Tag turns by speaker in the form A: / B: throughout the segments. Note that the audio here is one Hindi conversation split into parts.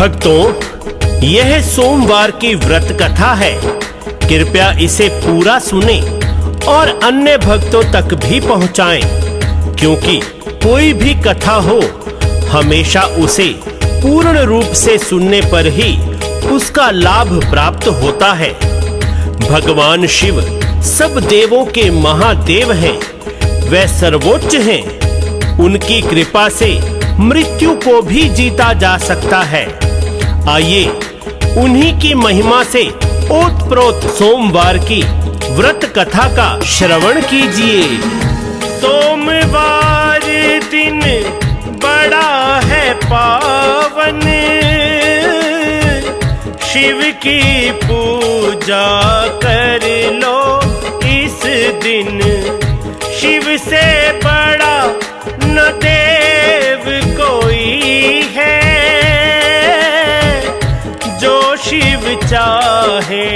A: भक्तों, यह सोमवार की व्रत कथा है। कृपया इसे पूरा सुने और अन्य भक्तों तक भी पहुंचाएं, क्योंकि कोई भी कथा हो, हमेशा उसे पूर्ण रूप से सुनने पर ही उसका लाभ प्राप्त होता है। भगवान शिव सब देवों के महादेव हैं, वे सर्वोच्च हैं। उनकी कृपा से मृत्यु को भी जीता जा सकता है। आइए उन्हीं की महिमा से ओतप्रोत सोमवार की व्रत कथा का श्रवण कीजिए। सोमवार दिन बड़ा है पावन, शिव की पूजा कर लो इस दिन। शिव से बड़ा न देव कोई है, जो शिव चाहे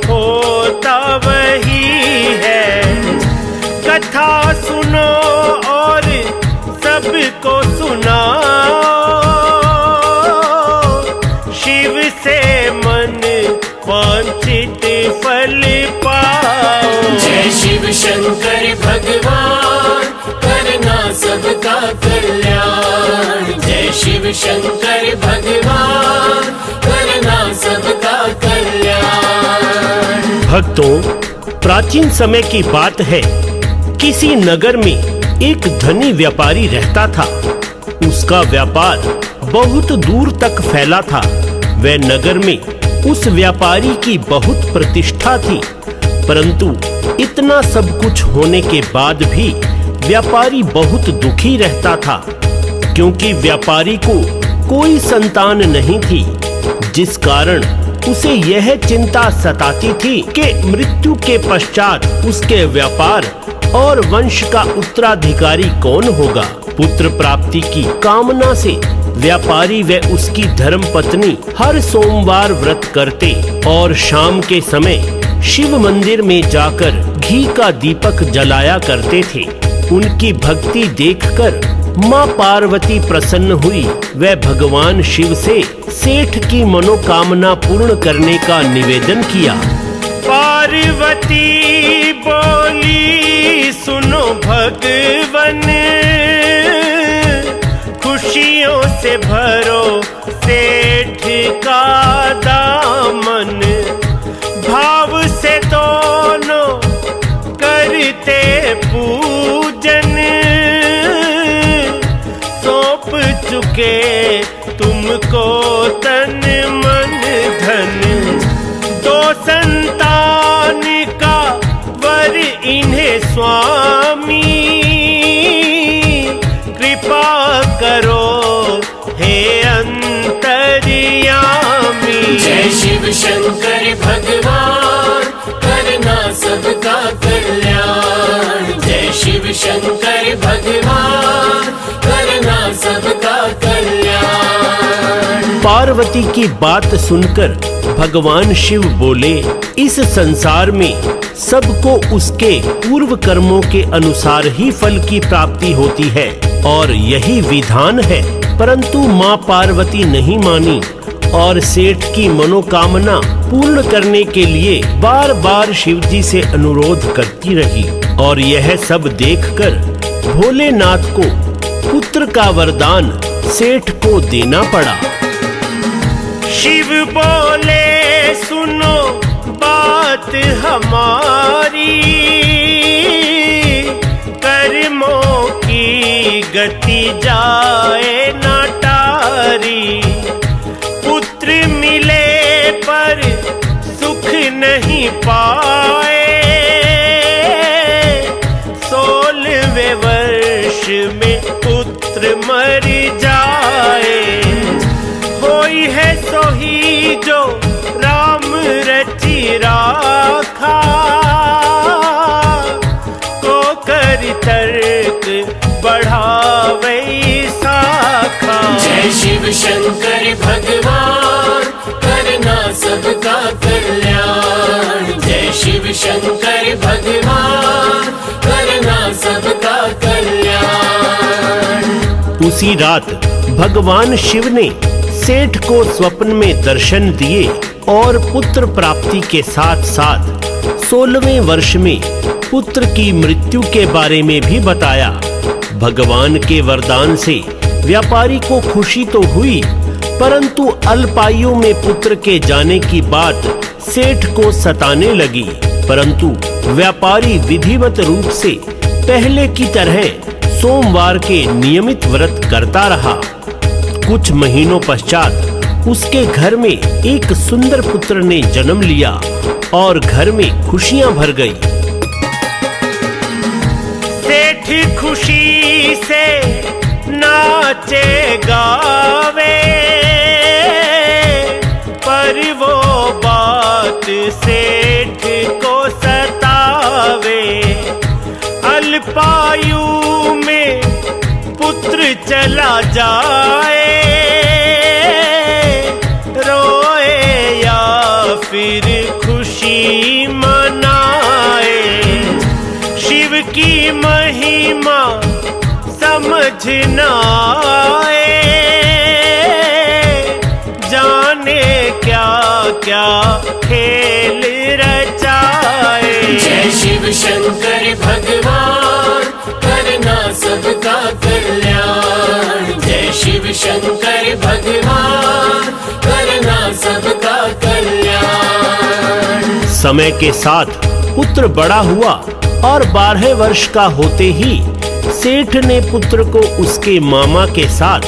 A: होता वही है। कथा सुनो और सबको सुनाओ, शिव से मन वांछित फल पाओ।
B: जय शिव शंकर भगवान, करना सबका कल्याण। जय शिव शंकर भगवान, करना सबका कल्याण।
A: भक्तों, प्राचीन समय की बात है। किसी नगर में एक धनी व्यापारी रहता था। उसका व्यापार बहुत दूर तक फैला था। वह नगर में उस व्यापारी की बहुत प्रतिष्ठा थी, परंतु इतना सब कुछ होने के बाद भी व्यापारी बहुत दुखी रहता था, क्योंकि व्यापारी को कोई संतान नहीं थी, जिस कारण उसे यह चिंता सताती थी कि मृत्यु के पश्चात उसके व्यापार और वंश का उत्तराधिकारी कौन होगा। पुत्र प्राप्ति की कामना से व्यापारी व उसकी धर्मपत्नी हर सोमवार व्रत करते और शाम के समय शिव मंदिर में जाकर घी का दीपक जलाया करते थे। उनकी भक्ति देखकर माँ पार्वती प्रसन्न हुई। वह भगवान शिव से सेठ की मनोकामना पूर्ण करने का निवेदन किया। पार्वती बोली, सुनो भगवन, खुशियों से भरो सेठ का दामन। भाव से दोनों करते पूजन, सौंप चुके तुमको तन मन धन। दो संतान का वर इन्हें स्वामी, कृपा करो हे अंतर्यामी।
B: जय शिव शंकर भगवान, करना सबका कल्याण। जय शिव शंकर भगवान, करना सबका कल्याण।
A: पार्वती की बात सुनकर भगवान शिव बोले, इस संसार में सबको उसके पूर्व कर्मों के अनुसार ही फल की प्राप्ति होती है और यही विधान है। परंतु माँ पार्वती नहीं मानी और सेठ की मनोकामना पूर्ण करने के लिए बार बार शिव जी से अनुरोध करती रही। और यह सब देखकर भोलेनाथ को पुत्र का वरदान सेठ को देना पड़ा। शिव बोले, सुनो बात हमारी, कर्मों की गति जाए ना टारी। पुत्र मिले पर सुख नहीं पाए, 16वें वर्ष में पुत्र मर जाए। होई है सोही जो राम रचि राखा, को कर तर्क बढ़ावे शाखा।
B: जय शिव शंकर भगवान, करना सबका कल्याण। जय शिव शंकर भगवान, करना सबका कल्याण।
A: उसी रात भगवान शिव ने सेठ को स्वप्न में दर्शन दिए और पुत्र प्राप्ति के साथ साथ 16वें वर्ष में पुत्र की मृत्यु के बारे में भी बताया। भगवान के वरदान से व्यापारी को खुशी तो हुई, परंतु अल्पायु में पुत्र के जाने की बात सेठ को सताने लगी। परंतु व्यापारी विधिवत रूप से पहले की तरह सोमवार के नियमित व्रत करता रहा। कुछ महीनों पश्चात उसके घर में एक सुंदर पुत्र ने जन्म लिया और घर में खुशियां भर गई। सेठ खुशी से नाचे गावे, पर वो बात सेठ को सतावे। अल्पायु में पुत्र चला जाए, रोए या फिर खुशी मनाए। शिव की महिमा समझ न आए, जाने क्या क्या खेल रचाए।
B: जय शिव शंकर भगवान, करना सबका कल्याण। जय शिव शंकर भगवान, करना सबका कल्याण।
A: समय के साथ पुत्र बड़ा हुआ और 12 वर्ष का होते ही सेठ ने पुत्र को उसके मामा के साथ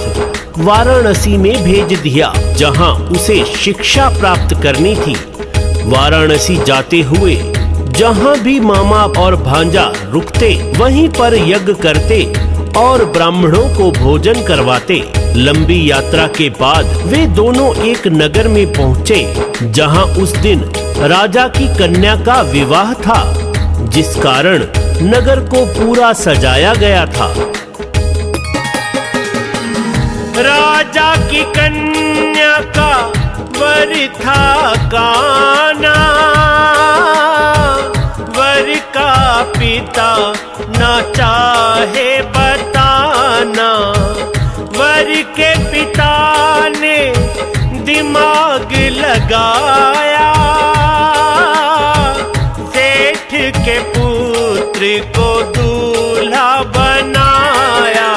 A: वाराणसी में भेज दिया, जहां उसे शिक्षा प्राप्त करनी थी। वाराणसी जाते हुए जहां भी मामा और भांजा रुकते, वहीं पर यज्ञ करते और ब्राह्मणों को भोजन करवाते। लंबी यात्रा के बाद वे दोनों एक नगर में पहुंचे, जहां उस दिन राजा की कन्या का विवाह था, जिस कारण नगर को पूरा सजाया गया था। राजा की कन्या का वर था काना, वर का पिता न चाहे बताना। वर के पिता ने दिमाग लगाया, सेठ के पुत्र को दूल्हा बनाया।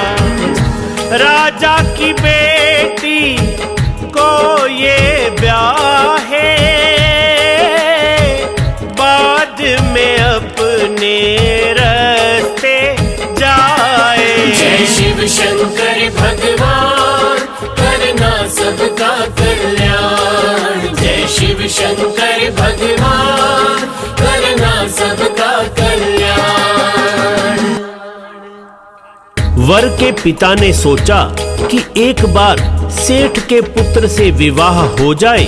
A: राजा की बेटी को ये ब्याहे, बाद में अपने रास्ते जाए।
B: जय शिव शंकर भगवान, करना सबका कल्याण। जय शिव शंकर भगवान, करना सबका कल्याण।
A: वर के पिता ने सोचा कि एक बार सेठ के पुत्र से विवाह हो जाए,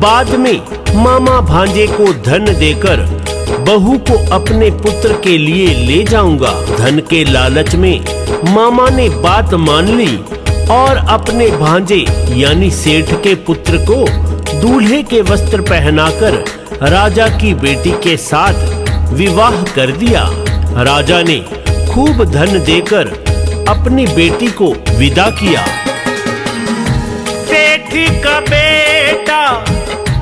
A: बाद में मामा भांजे को धन देकर बहू को अपने पुत्र के लिए ले जाऊंगा। धन के लालच में मामा ने बात मान ली और अपने भांजे यानी सेठ के पुत्र को दूल्हे के वस्त्र पहनाकर राजा की बेटी के साथ विवाह कर दिया। राजा ने खूब धन देकर अपनी बेटी को विदा किया। सेठ का बेटा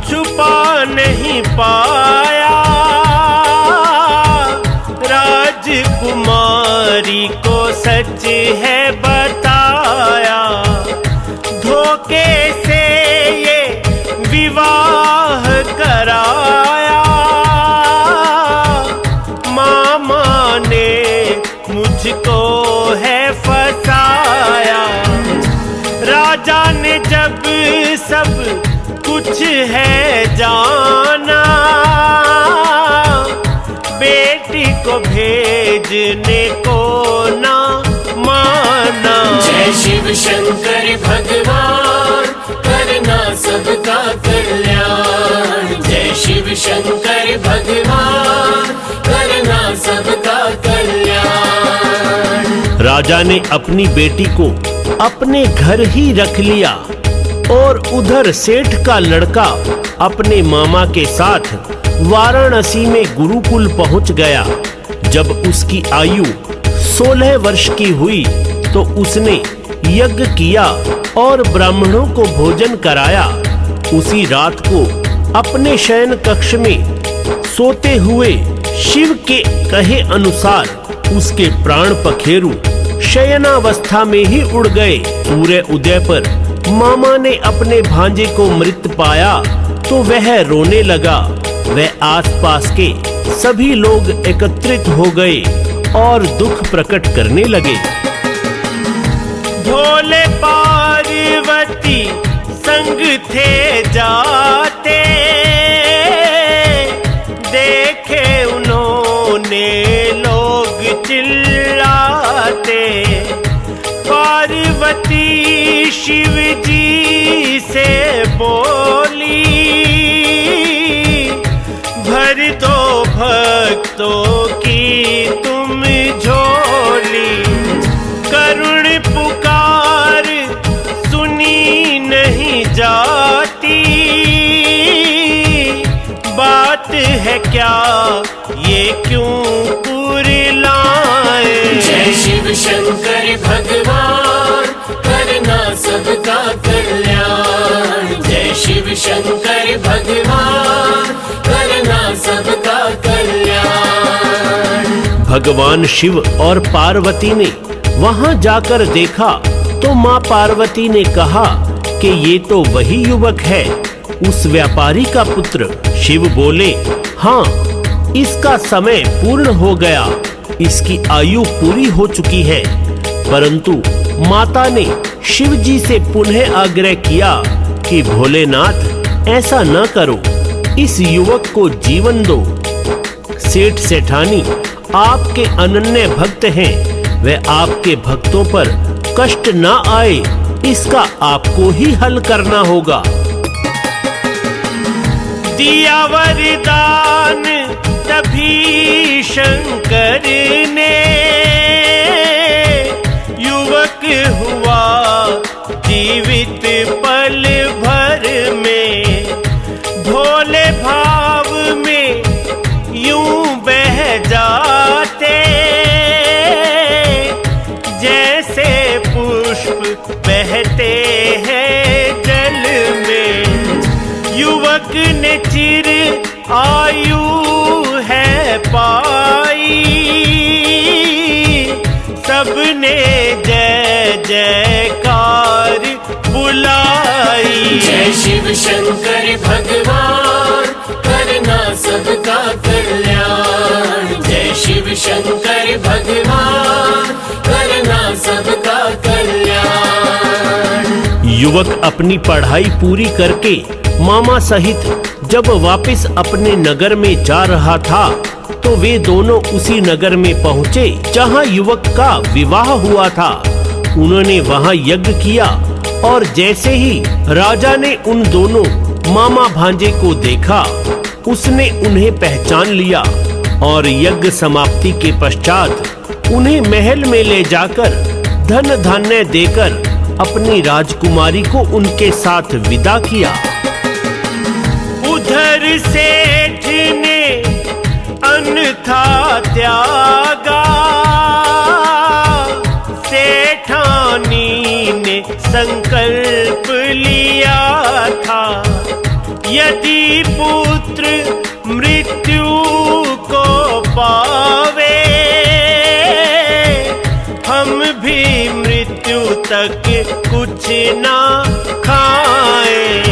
A: छुपा नहीं पाया, राजकुमारी को सच है बताया। धोखे से ये विवाह कराया, मामा ने मुझको है फसाया। राजा ने जब सब कुछ है जाना, बेटी को भेजने को ना माना।
B: जय शिव शंकर भगवान, करना सबका कल्याण। जय शिव शंकर भगवान, करना सबका कल्याण।
A: राजा ने अपनी बेटी को अपने घर ही रख लिया और उधर सेठ का लड़का अपने मामा के साथ वाराणसी में गुरुकुल पहुंच गया। जब उसकी आयु 16 वर्ष की हुई तो उसने यज्ञ किया और ब्राह्मणों को भोजन कराया। उसी रात को अपने शयन कक्ष में सोते हुए शिव के कहे अनुसार उसके प्राण पखेरु शयनावस्था में ही उड़ गए। सूर्य उदय पर मामा ने अपने भांजे को मृत पाया तो वह रोने लगा। वह आसपास के सभी लोग एकत्रित हो गए और दुख प्रकट करने लगे। भोले पार्वती संग थे जाते, देखे उन्होंने लोग चिल्लाते। पार्वती शिव जी से बोली, भर दो भक्तों की तुम झोली। करुण पुकार सुनी नहीं जाती, बात है क्या ये क्यों कुरिलाए।
B: जय शिव शंकर भगवान करना सबका कल्याण। जय शिव शंकर भगवान करना सबका कल्याण।
A: भगवान शिव और पार्वती ने वहां जाकर देखा तो मां पार्वती ने कहा कि ये तो वही युवक है, उस व्यापारी का पुत्र। शिव बोले, हाँ, इसका समय पूर्ण हो गया, इसकी आयु पूरी हो चुकी है। परंतु माता ने शिव जी से पुनः आग्रह किया कि भोलेनाथ ऐसा न करो, इस युवक को जीवन दो। सेठ सेठानी आपके अनन्य भक्त हैं, वह आपके भक्तों पर कष्ट न आए इसका आपको ही हल करना होगा। दिया वरदान तभी शंकर ने, युवक हुआ जीवित पल भर में। भोले भाव में यूं बह जाते, जैसे पुष्प बहते हैं जल में। युवक ने चिर आयु है पाई, सबने जय जयकार बुलाई।
B: जय शिव शंकर भगवान करना सबका कल्याण। जय शिव शंकर भगवान करना सबका कल्याण।
A: युवक अपनी पढ़ाई पूरी करके मामा सहित जब वापस अपने नगर में जा रहा था तो वे दोनों उसी नगर में पहुँचे जहाँ युवक का विवाह हुआ था। उन्होंने वहाँ यज्ञ किया और जैसे ही राजा ने उन दोनों मामा भांजे को देखा, उसने उन्हें पहचान लिया और यज्ञ समाप्ति के पश्चात उन्हें महल में ले जाकर धन धान्य देकर अपनी राजकुमारी को उनके साथ विदा किया। उधर सेठ ने अन्नथा त्यागा, सेठानी ने संकल्प लिया था, यदि पुत्र मृत्यु को पावे, हम भी मृत्यु तक कुछ ना खाएं।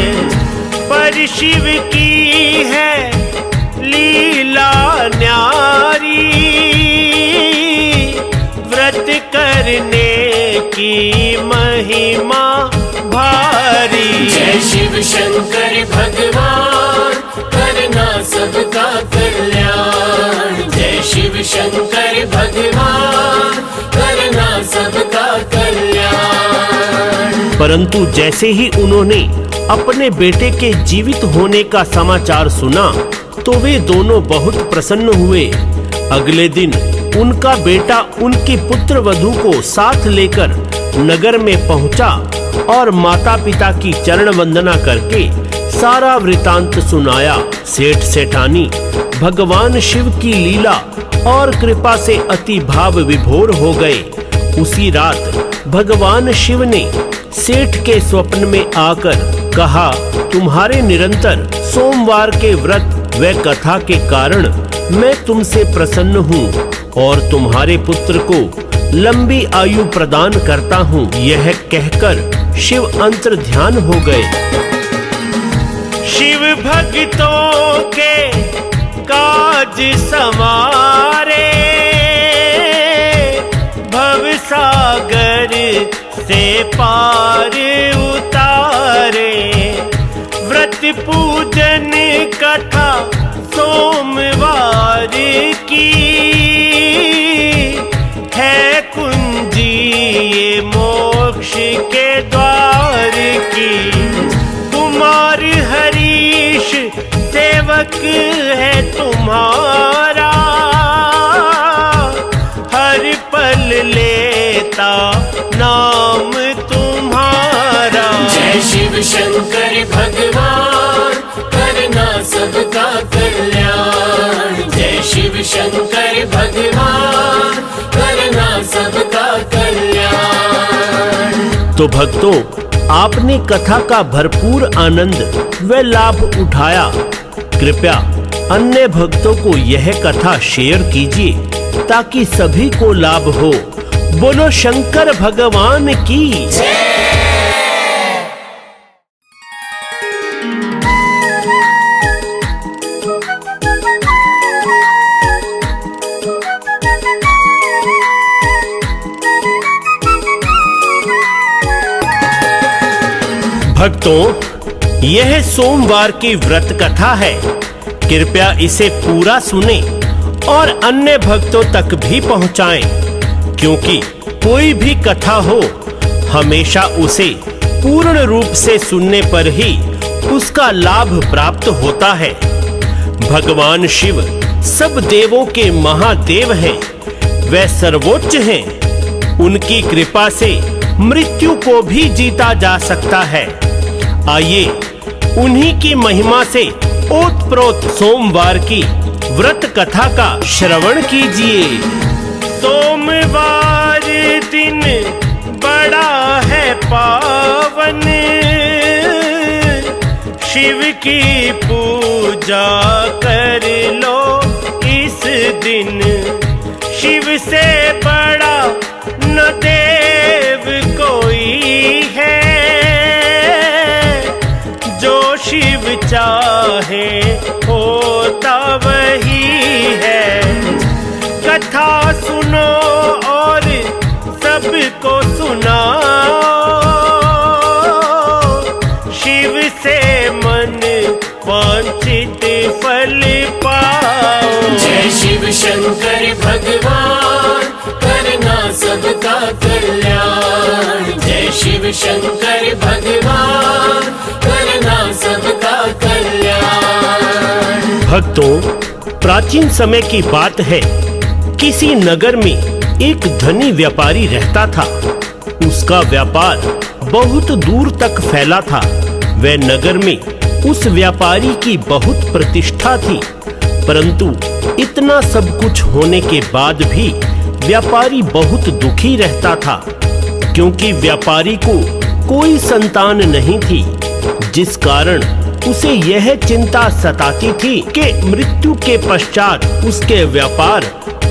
A: पर शिव की है लीला न्यारी, व्रत करने की महिमा भारी।
B: जय शिव शंकर भगवान करना सबका कल्याण। जय शिव शंकर भगवान करना सबका कल्याण।
A: परंतु जैसे ही उन्होंने अपने बेटे के जीवित होने का समाचार सुना तो वे दोनों बहुत प्रसन्न हुए। अगले दिन उनका बेटा उनकी पुत्र वधू को साथ लेकर नगर में पहुंचा और माता पिता की चरण वंदना करके सारा वृतांत सुनाया। सेठ सेठानी भगवान शिव की लीला और कृपा से अति भाव विभोर हो गए उसी रात भगवान शिव ने सेठ के स्वप्न में आकर कहा, तुम्हारे निरंतर सोमवार के व्रत व कथा के कारण मैं तुमसे प्रसन्न हूँ और तुम्हारे पुत्र को लंबी आयु प्रदान करता हूँ। यह कहकर शिव अंतर ध्यान हो गए। शिव भक्तों के काज संवारे, भव सागर से पार उतारे। व्रत पूजन कथा सोमवार की है कुंजी ये मोक्ष के द्वार की। कुमार हरीश सेवक है तुम्हारा, हर पल लेता नाम तुम्हारा।
B: जय शिव शंकर भगवान करना सबका कल्याण। जय शिव शंकर भगवान करना सबका कल्याण।
A: तो भक्तों, आपने कथा का भरपूर आनंद व लाभ उठाया। कृपया अन्य भक्तों को यह कथा शेयर कीजिए ताकि सभी को लाभ हो। बोलो शंकर भगवान की जय। भक्तों, यह सोमवार की व्रत कथा है। कृपया इसे पूरा सुने और अन्य भक्तों तक भी पहुंचाएं, क्योंकि कोई भी कथा हो हमेशा उसे पूर्ण रूप से सुनने पर ही उसका लाभ प्राप्त होता है। भगवान शिव सब देवों के महादेव हैं, वे सर्वोच्च हैं। उनकी कृपा से मृत्यु को भी जीता जा सकता है। आइए उन्हीं की महिमा से ओतप्रोत सोमवार की व्रत कथा का श्रवण कीजिए। सोमवार दिन बड़ा है पावन, शिव की पूजा कर लो इस दिन। शिव से बड़ा न देव कोई है, जो शिव चाहे होता वही है। कथा सुनो और सबको सुनाओ, शिव से मन वांछित फल पाओ।
B: जय शिव शंकर भगवान करना सबका कल्याण। जय शिव शंकर भगवान करना सबका कल्याण।
A: भक्तों, प्राचीन समय की बात है। किसी नगर में एक धनी व्यापारी रहता था। उसका व्यापार बहुत दूर तक फैला था। वह नगर में उस व्यापारी की बहुत प्रतिष्ठा थी, परंतु इतना सब कुछ होने के बाद भी व्यापारी बहुत दुखी रहता था, क्योंकि व्यापारी को कोई संतान नहीं थी, जिस कारण उसे यह चिंता सताती थी कि मृत्यु के पश्चात उसके व्यापार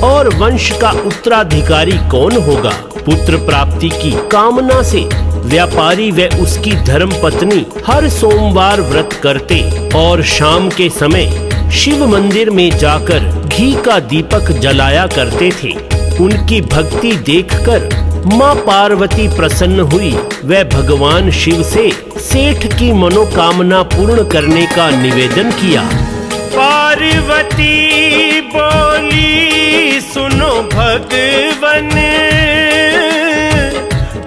A: और वंश का उत्तराधिकारी कौन होगा। पुत्र प्राप्ति की कामना से व्यापारी व उसकी धर्मपत्नी हर सोमवार व्रत करते और शाम के समय शिव मंदिर में जाकर घी का दीपक जलाया करते थे। उनकी भक्ति देखकर माँ पार्वती प्रसन्न हुई। वह भगवान शिव से सेठ की मनोकामना पूर्ण करने का निवेदन किया। पार्वती बोली, सुनो भगवन,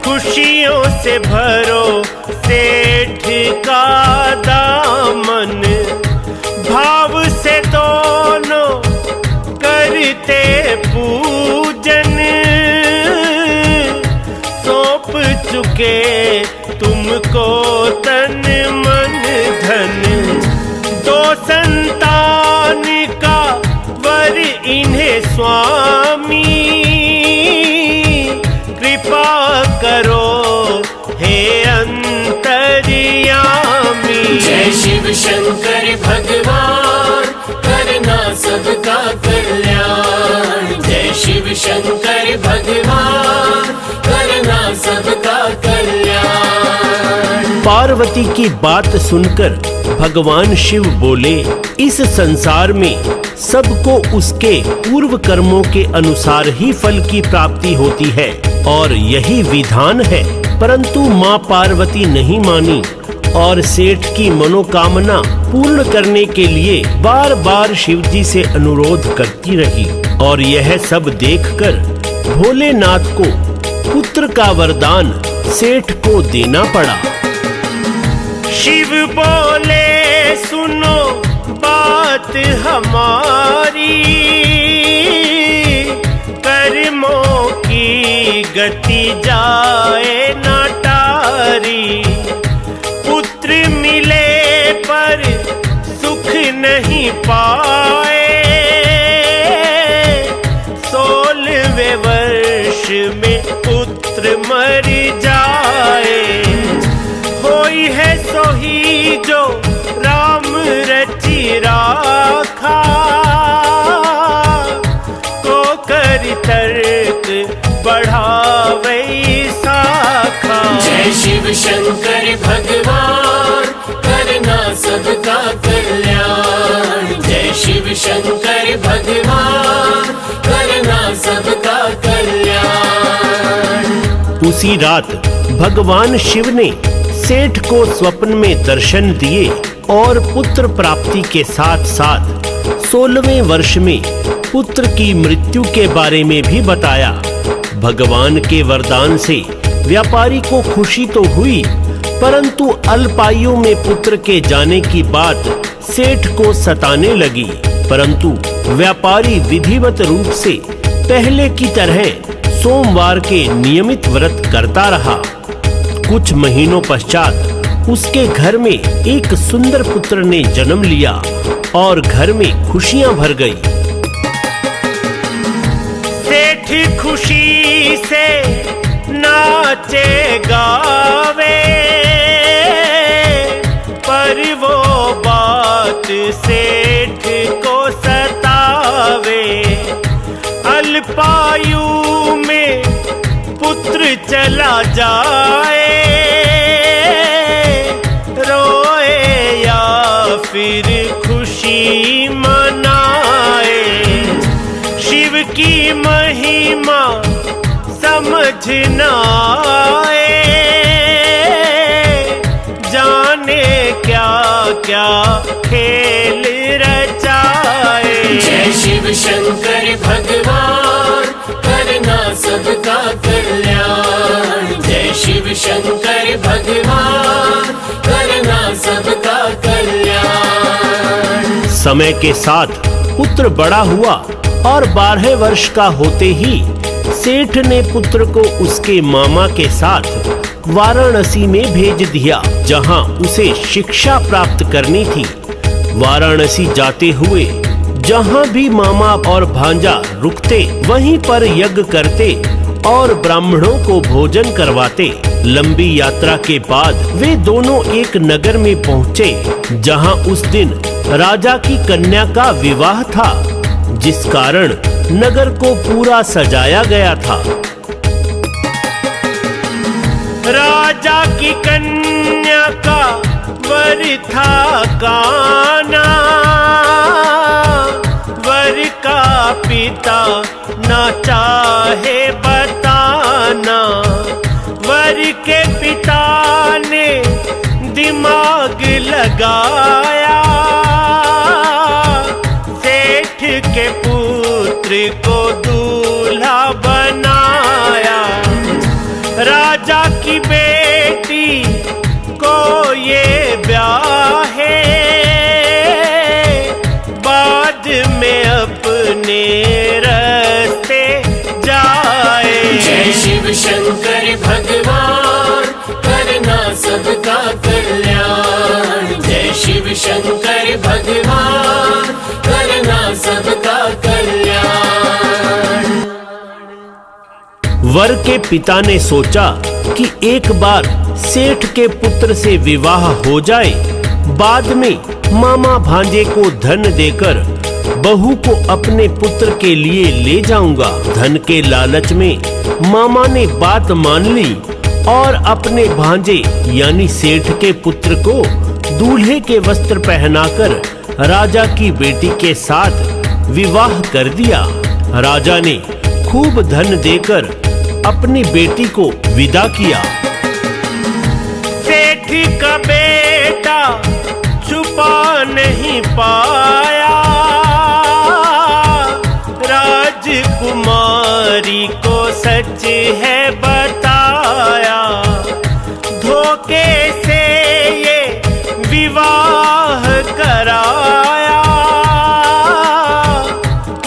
A: खुशियों से भरो सेठ का दामन। भाव से दोनों करते पूजन, सौंप चुके तुमको तन मन धन। दो संतान का वर इन्हें स्वामी,
B: शिव शंकर भगवान करना सबका कल्याण। जय शिव शंकर भगवान करना सबका कल्याण।
A: पार्वती की बात सुनकर भगवान शिव बोले, इस संसार में सबको उसके पूर्व कर्मों के अनुसार ही फल की प्राप्ति होती है और यही विधान है। परंतु माँ पार्वती नहीं मानी और सेठ की मनोकामना पूर्ण करने के लिए बार बार शिवजी से अनुरोध करती रही और यह सब देखकर भोलेनाथ को पुत्र का वरदान सेठ को देना पड़ा। शिव बोले, सुनो बात हमारी, कर्मों की गति जाए ना टारी। पुत्र मिले पर सुख नहीं पाए, 16वें वर्ष में पुत्र मर जाए। होई है सोही जो राम रचि राखा, को कर तर्क बढ़ावे शाखा।
B: जय शिव शंकर भगवान करना सबका कल्याण। जय शिव शंकर भगवान करना सबका कल्याण।
A: उसी रात भगवान शिव ने सेठ को स्वप्न में दर्शन दिए और पुत्र प्राप्ति के साथ साथ 16वें वर्ष में पुत्र की मृत्यु के बारे में भी बताया। भगवान के वरदान से व्यापारी को खुशी तो हुई, परंतु अल्पायु में पुत्र के जाने की बात सेठ को सताने लगी। परंतु व्यापारी विधिवत रूप से पहले की तरह सोमवार के नियमित व्रत करता रहा। कुछ महीनों पश्चात उसके घर में एक सुंदर पुत्र ने जन्म लिया और घर में खुशियां भर गई। सेठ खुशी से नाचे गावे, पर वो बात सेठ को सतावे। अल्पायु में पुत्र चला जाए, रोए या फिर खुशी मनाए। शिव की महिमा समझ न आए, जाने क्या क्या खेल रचाए।
B: जय शिव शंकर भगवान करना सबका कल्याण। जय शिव शंकर भगवान करना सबका कल्याण।
A: समय के साथ पुत्र बड़ा हुआ और 12 वर्ष का होते ही सेठ ने पुत्र को उसके मामा के साथ वाराणसी में भेज दिया, जहां उसे शिक्षा प्राप्त करनी थी। वाराणसी जाते हुए जहां भी मामा और भांजा रुकते वहीं पर यज्ञ करते और ब्राह्मणों को भोजन करवाते। लंबी यात्रा के बाद वे दोनों एक नगर में पहुंचे, जहां उस दिन राजा की कन्या का विवाह था, जिस कारण नगर को पूरा सजाया गया था। राजा की कन्या का वर था काना, वर का पिता न चाहे बताना। वर के पिता ने दिमाग लगाया, सेठ के पुत्र को दूल्हा बनाया। राजा की बेटी को ये ब्याहे, बाद में अपने रास्ते जाए।
B: जय शिव शंकर भगवान करना सबका कल्याण। जय शिव शंकर भगवान करना सबका कल्याण।
A: वर के पिता ने सोचा कि एक बार सेठ के पुत्र से विवाह हो जाए बाद में मामा भांजे को धन देकर बहू को अपने पुत्र के लिए ले जाऊंगा। धन के लालच में मामा ने बात मान ली और अपने भांजे यानी सेठ के पुत्र को दूल्हे के वस्त्र पहनाकर राजा की बेटी के साथ विवाह कर दिया। राजा ने खूब धन देकर अपनी बेटी को विदा किया। सेठ का बेटा छुपा नहीं पाया, राजकुमारी को सच है बताया। धोखे से ये विवाह कराया,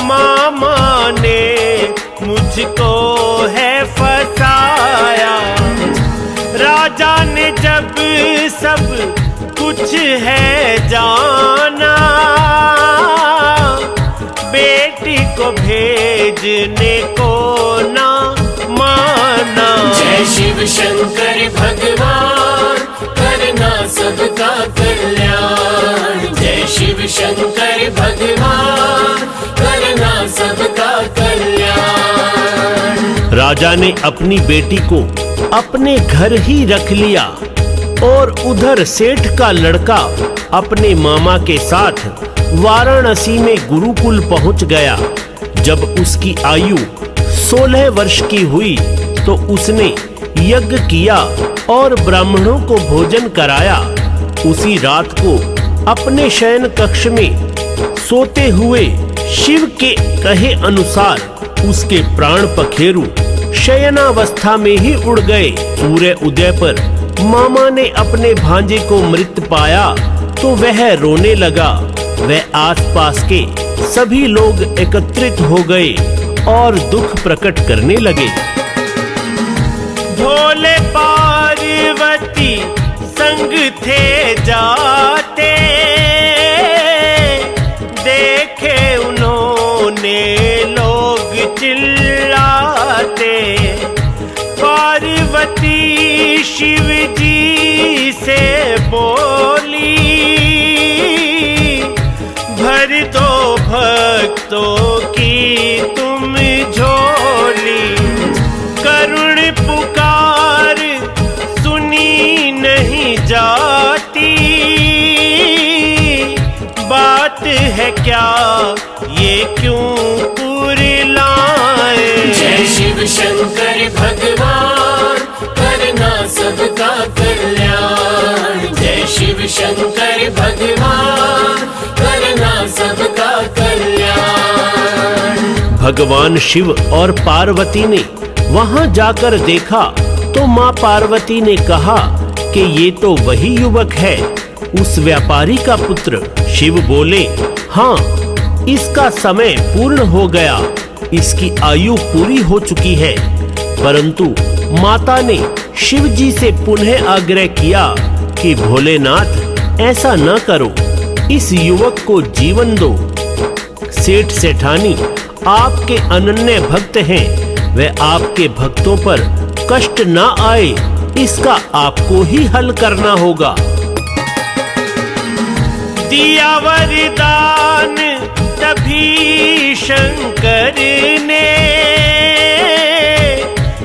A: मामा ने मुझको है फसाया। राजा ने जब सब कुछ है जाना, बेटी को भेजने को ना माना।
B: जय शिव शंकर भगवान, करना सबका कल्याण। जय शिव शंकर भगवान, करना सबका कल्याण।
A: राजा ने अपनी बेटी को अपने घर ही रख लिया और उधर सेठ का लड़का अपने मामा के साथ वाराणसी में गुरुकुल पहुंच गया। जब उसकी आयु 16 वर्ष की हुई तो उसने यज्ञ किया और ब्राह्मणों को भोजन कराया। उसी रात को अपने शयन कक्ष में सोते हुए शिव के कहे अनुसार उसके प्राण पखेरु शयनावस्था में ही उड़ गए। सूर्य उदय पर मामा ने अपने भांजे को मृत पाया तो वह रोने लगा। वह आसपास के सभी लोग एकत्रित हो गए और दुख प्रकट करने लगे। भोले पार्वती संग थे जाते, देखे उन्होंने लोग चिल्लाते। पार्वती शिव जी से बोली, भर दो भक्तों की तुम झोली। करुण पुकार सुनी नहीं जाती, बात है क्या ये क्यों कुरिलाए।
B: जय शिव शंकर भगवान, करना सबका कल्याण। जय शिव शंकर भगवान, करना सबका कल्याण।
A: भगवान शिव और पार्वती ने वहां जाकर देखा तो मां पार्वती ने कहा कि ये तो वही युवक है, उस व्यापारी का पुत्र। शिव बोले, हाँ, इसका समय पूर्ण हो गया, इसकी आयु पूरी हो चुकी है। परंतु माता ने शिव जी से पुनः आग्रह किया कि भोलेनाथ ऐसा न करो, इस युवक को जीवन दो। सेठ सेठानी आपके अनन्य भक्त हैं, वह आपके भक्तों पर कष्ट न आए इसका आपको ही हल करना होगा। दिया वरदान तभी शंकर ने,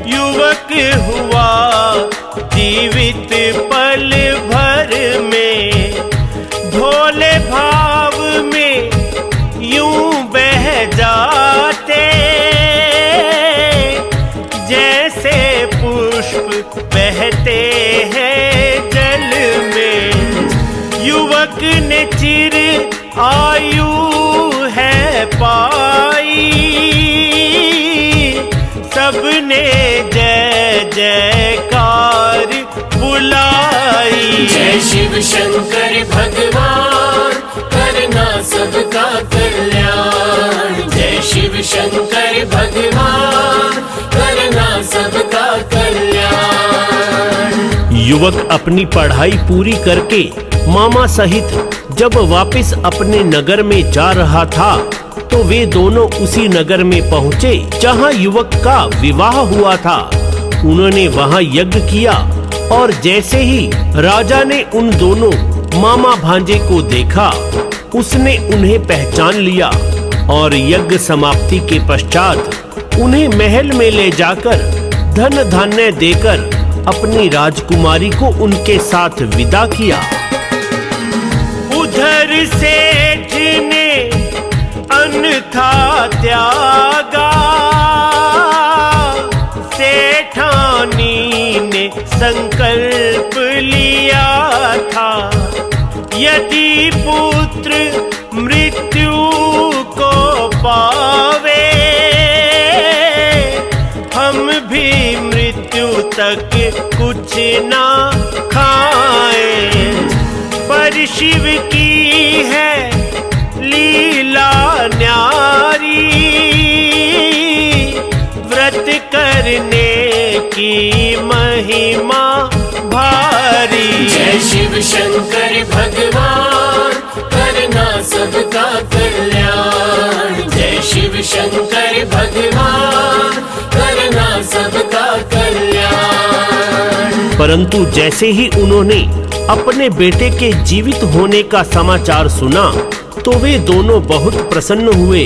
A: युवक हुआ जीवित पल भर में। भोले भाव में यूं बह जाते, जैसे पुष्प बहते हैं जल में। युवक ने चिर आयु है पाई, सबने जय जयकार बुलाई।
B: जय शिव शंकर भगवान, करना सबका कल्याण। जय शिव शंकर भगवान, करना सबका कल्याण।
A: युवक अपनी पढ़ाई पूरी करके मामा सहित जब वापस अपने नगर में जा रहा था तो वे दोनों उसी नगर में पहुंचे जहां युवक का विवाह हुआ था। उन्होंने वहां यज्ञ किया और जैसे ही राजा ने उन दोनों मामा भांजे को देखा, उसने उन्हें पहचान लिया और यज्ञ समाप्ति के पश्चात उन्हें महल में ले जाकर धन धान्य देकर अपनी राजकुमारी को उनके साथ विदा किया। उधर सेठ ने अन्यथा त्यागा, सेठानी ने संकल्प लिया था, यदि पुत्र मृत्यु को पावे, हम भी मृत्यु तक कुछ ना खाए। पर शिव की है लीला न्यारी, व्रत करने की महिमा भारी।
B: जय शिव शंकर भगवान, करना सबका कल्याण। जय शिव शंकर भगवान, करना सबका कल्याण।
A: परंतु जैसे ही उन्होंने अपने बेटे के जीवित होने का समाचार सुना तो वे दोनों बहुत प्रसन्न हुए।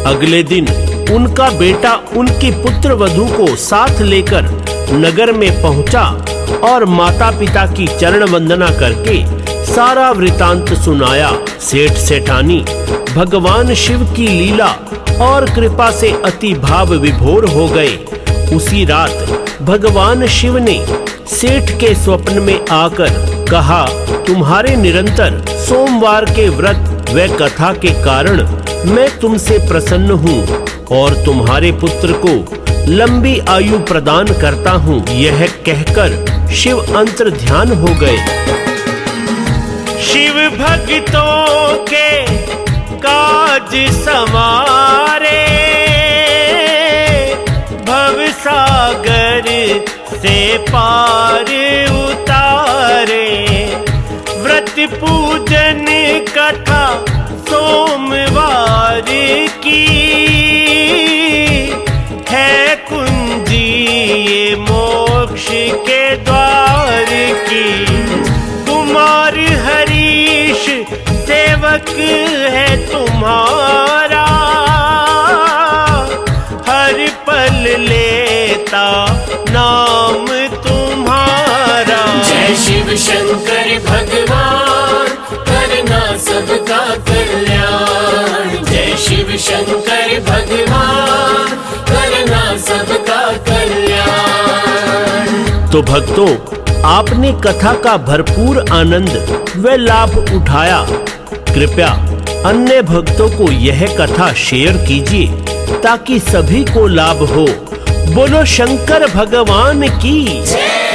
A: अगले दिन उनका बेटा उनकी पुत्र वधू को साथ लेकर नगर में पहुंचा और माता पिता की चरण वंदना करके सारा वृतांत सुनाया। सेठ सेठानी भगवान शिव की लीला और कृपा से अति भाव विभोर हो गए। उसी रात भगवान शिव ने सेठ के स्वप्न में आकर कहा, तुम्हारे निरंतर सोमवार के व्रत व कथा के कारण मैं तुमसे प्रसन्न हूँ और तुम्हारे पुत्र को लंबी आयु प्रदान करता हूँ। यह कहकर शिव अंतर ध्यान हो गए। शिव भक्तों के काज संवारे, भव सागर से पार उतारे। व्रत पूजन कथा सोमवार की, है कुंजी ये मोक्ष के द्वार की। कुमार हरीश सेवक है तुम्हारा, हर पल लेता नाम तुम्हारा।
B: जय शिव शंकर भगवान, करना सबका कल्याण। जय शिव शंकर भगवान, करना सबका कल्याण।
A: तो भक्तों, आपने कथा का भरपूर आनंद व लाभ उठाया। कृपया अन्य भक्तों को यह कथा शेयर कीजिए ताकि सभी को लाभ हो। बोलो शंकर भगवान की जय।